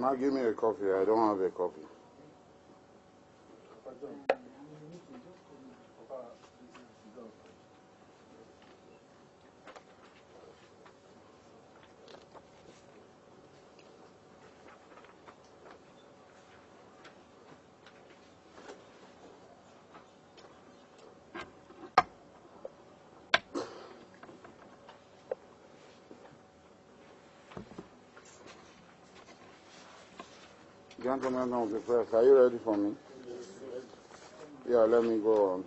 Now give me a coffee. I don't have a coffee. Gentlemen of the press, are you ready for me? Yeah, let me go on.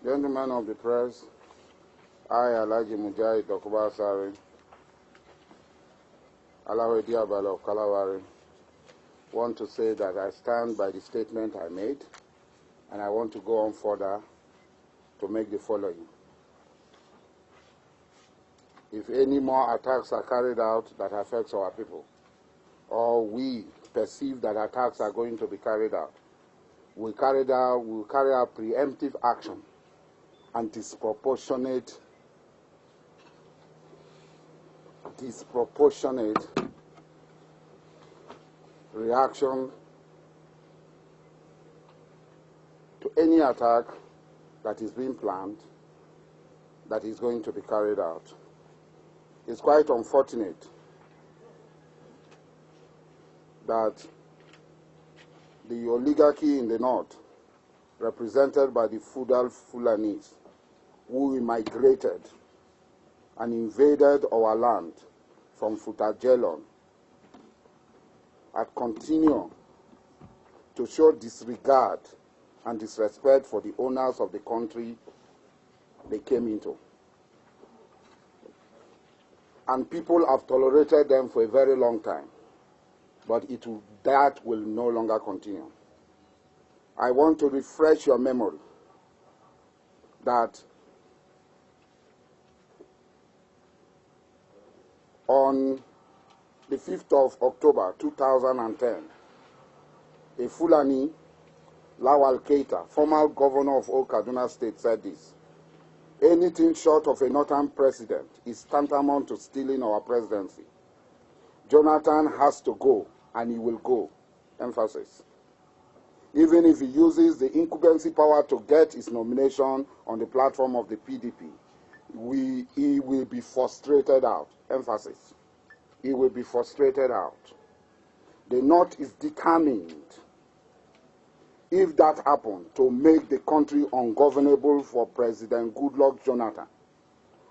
Gentlemen of the press, I, Alhaji Mujahid Dokuba Sari, Alawedi Abala of Kalawari, want to say that I stand by the statement I made, and I want to go on further to make the following. If any more attacks are carried out that affects our people, or we perceive that attacks are going to be carried out, we'll carry out preemptive action and disproportionate reaction to any attack that is being planned that is going to be carried out. It's quite unfortunate that the oligarchy in the north, represented by the feudal Fulanis, who migrated and invaded our land from Futajelon, had continued to show disregard and disrespect for the owners of the country they came into. And people have tolerated them for a very long time, but that will no longer continue. I want to refresh your memory that on the 5th of October 2010, a Fulani, Lawal Keita, former governor of Old Kaduna State, said this: anything short of a northern president is tantamount to stealing our presidency. Jonathan has to go, and he will go. Emphasis. Even if he uses the incumbency power to get his nomination on the platform of the PDP, he will be frustrated out. Emphasis. He will be frustrated out. The North is determined, if that happens, to make the country ungovernable for President Goodluck Jonathan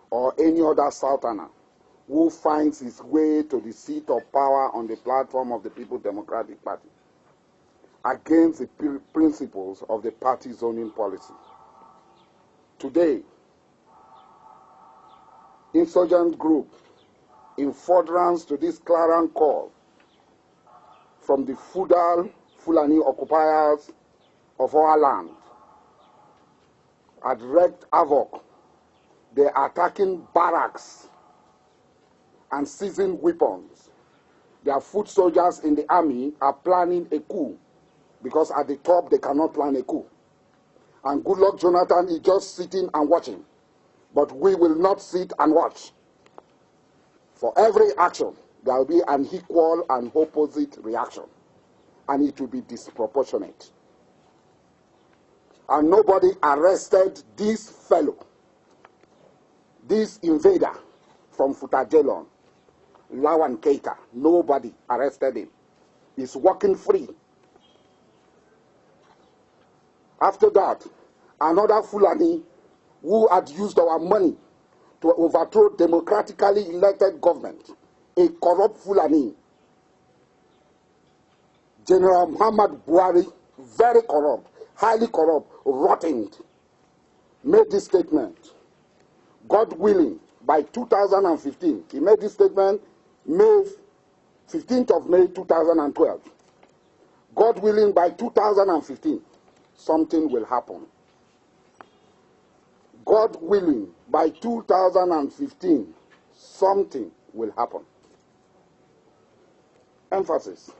or any other Southerner who finds his way to the seat of power on the platform of the People's Democratic Party, against the principles of the party zoning policy. Today, insurgent group, in furtherance to this clarion call from the feudal Fulani occupiers of our land, had wreaked havoc. They are attacking barracks and seizing weapons. Their foot soldiers in the army are planning a coup, because at the top they cannot plan a coup. And Goodluck Jonathan is just sitting and watching. But we will not sit and watch. For every action, there will be an equal and opposite reaction. And it will be disproportionate. And nobody arrested this fellow, this invader from Futajelon, Lawan Keita. Nobody arrested him. He's walking free. After that, another Fulani who had used our money to overthrow democratically elected government, a corrupt Fulani, General Muhammad Buhari, very corrupt, highly corrupt, rotten, made this statement. God willing, by 2015, he made this statement May 15th of May 2012. God willing, by 2015, something will happen. God willing, by 2015, something will happen. Emphasis.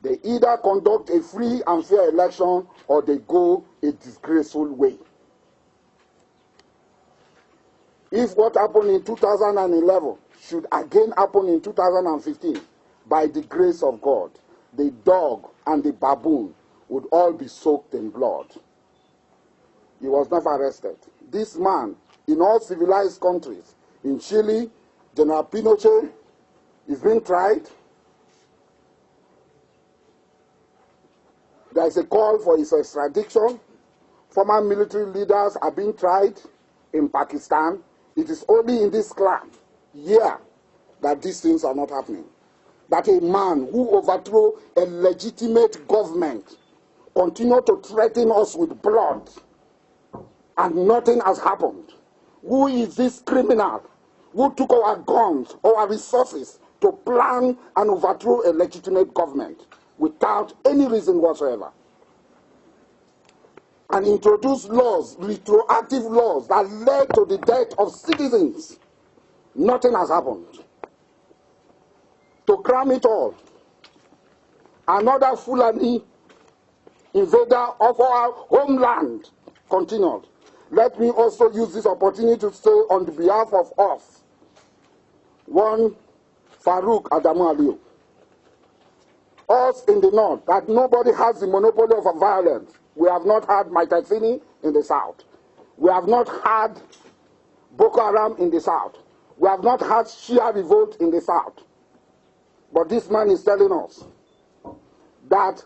They either conduct a free and fair election or they go a disgraceful way. If what happened in 2011 should again happen in 2015, by the grace of God, the dog and the baboon would all be soaked in blood. He was never arrested. This man, in all civilized countries, in Chile, General Pinochet is being tried. There is a call for his extradition. Former military leaders are being tried in Pakistan. It is only in this clan here that these things are not happening. That a man who overthrew a legitimate government continues to threaten us with blood and nothing has happened. Who is this criminal who took our guns, our resources to plan and overthrow a legitimate government without any reason whatsoever? And introduce laws, retroactive laws that led to the death of citizens. Nothing has happened. To cram it all, another Fulani invader of our homeland continued. Let me also use this opportunity to say on the behalf of us, one Farouk Adamu Aliyu, us in the north, that nobody has the monopoly of violence. We have not had Maitafini in the south. We have not had Boko Haram in the south. We have not had Shia revolt in the south. But this man is telling us that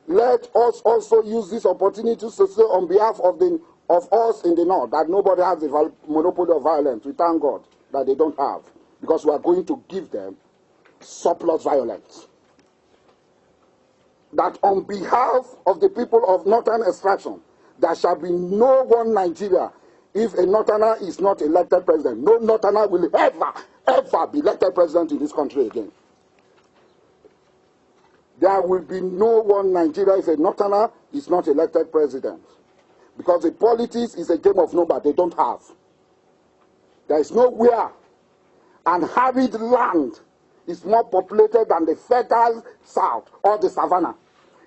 let us also use this opportunity to say on behalf of us in the north that nobody has the monopoly of violence. We thank God that they don't have, because we are going to give them surplus violence. That on behalf of the people of northern extraction, there shall be no one Nigeria if a northerner is not elected president. No northerner will ever be elected president in this country again. There will be no one Nigeria if a northerner is not elected president. Because the politics is a game of number they don't have. There is nowhere, and arid land is more populated than the fertile south or the savannah.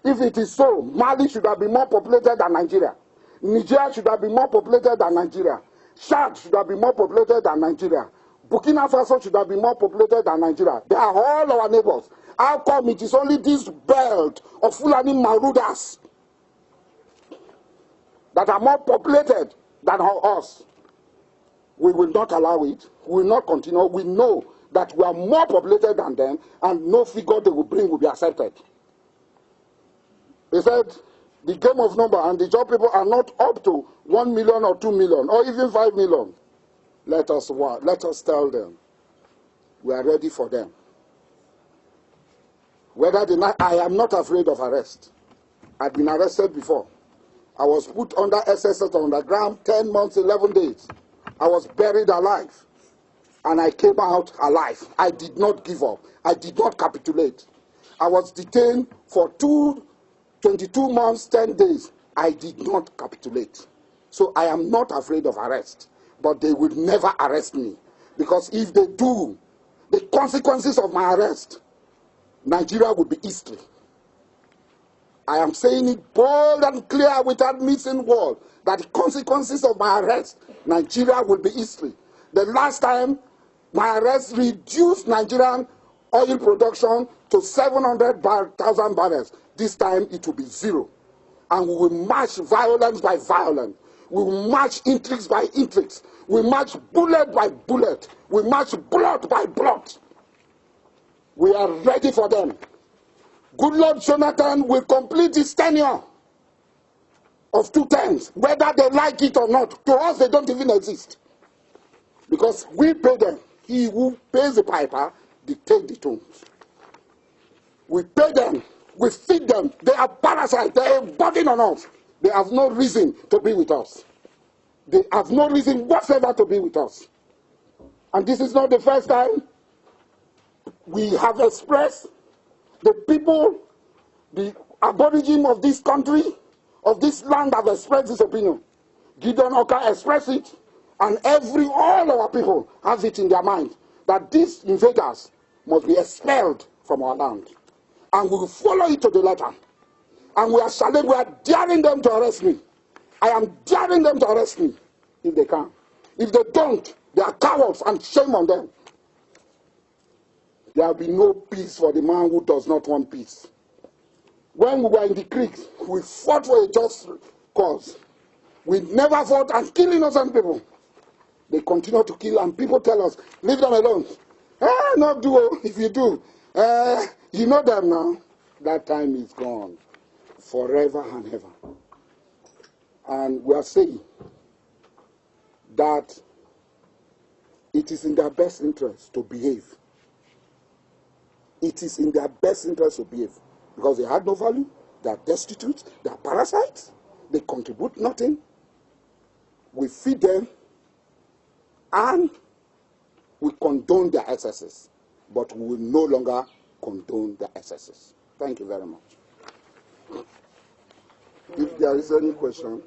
If it is so, Mali should have been more populated than Nigeria. Niger should have been more populated than Nigeria. Chad should have been more populated than Nigeria. Burkina Faso should have been more populated than Nigeria. They are all our neighbors. How come it is only this belt of Fulani Marudas that are more populated than us? We will not allow it. We will not continue. We know that we are more populated than them, and no figure they will bring will be accepted. They said the game of number and the job people are not up to 1 million or 2 million or even 5 million. Let us tell them we are ready for them. I am not afraid of arrest. I've been arrested before. I was put under SSS underground 10 months, 11 days. I was buried alive. And I came out alive. I did not give up. I did not capitulate. I was detained for 22 months, 10 days. I did not capitulate. So I am not afraid of arrest. But they will never arrest me. Because if they do, the consequences of my arrest, Nigeria will be history. I am saying it bold and clear without missing word, that the consequences of my arrest, Nigeria will be history. The last time my arrest reduced Nigerian oil production to 700,000 barrels. This time it will be zero. And we will match violence by violence. We will match intrigues by intrigues. We match bullet by bullet. We match blood by blood. We are ready for them. Good Lord Jonathan will complete his tenure of 2 terms, whether they like it or not. To us, they don't even exist. Because we pay them. He who pays the piper dictates the tunes. We pay them. We feed them. They are parasites. They are a burden on us. They have no reason to be with us. They have no reason whatsoever to be with us. And this is not the first time we have expressed the people, aborigine of this country, of this land, have expressed this opinion. Gideon Oka expressed it, and all our people has it in their mind that these invaders must be expelled from our land. And we will follow it to the letter. And we are daring them to arrest me. I am daring them to arrest me if they can. If they don't, they are cowards, and shame on them. There will be no peace for the man who does not want peace. When we were in the creek, we fought for a just cause. We never fought and kill innocent people. They continue to kill, and people tell us, leave them alone. Not do. If you do, you know them now. That time is gone forever and ever. And we are saying that it is in their best interest to behave. It is in their best interest to behave. Because they have no value, they are destitute, they are parasites, they contribute nothing. We feed them, and we condone their excesses. But we will no longer condone their excesses. Thank you very much. If there is any question.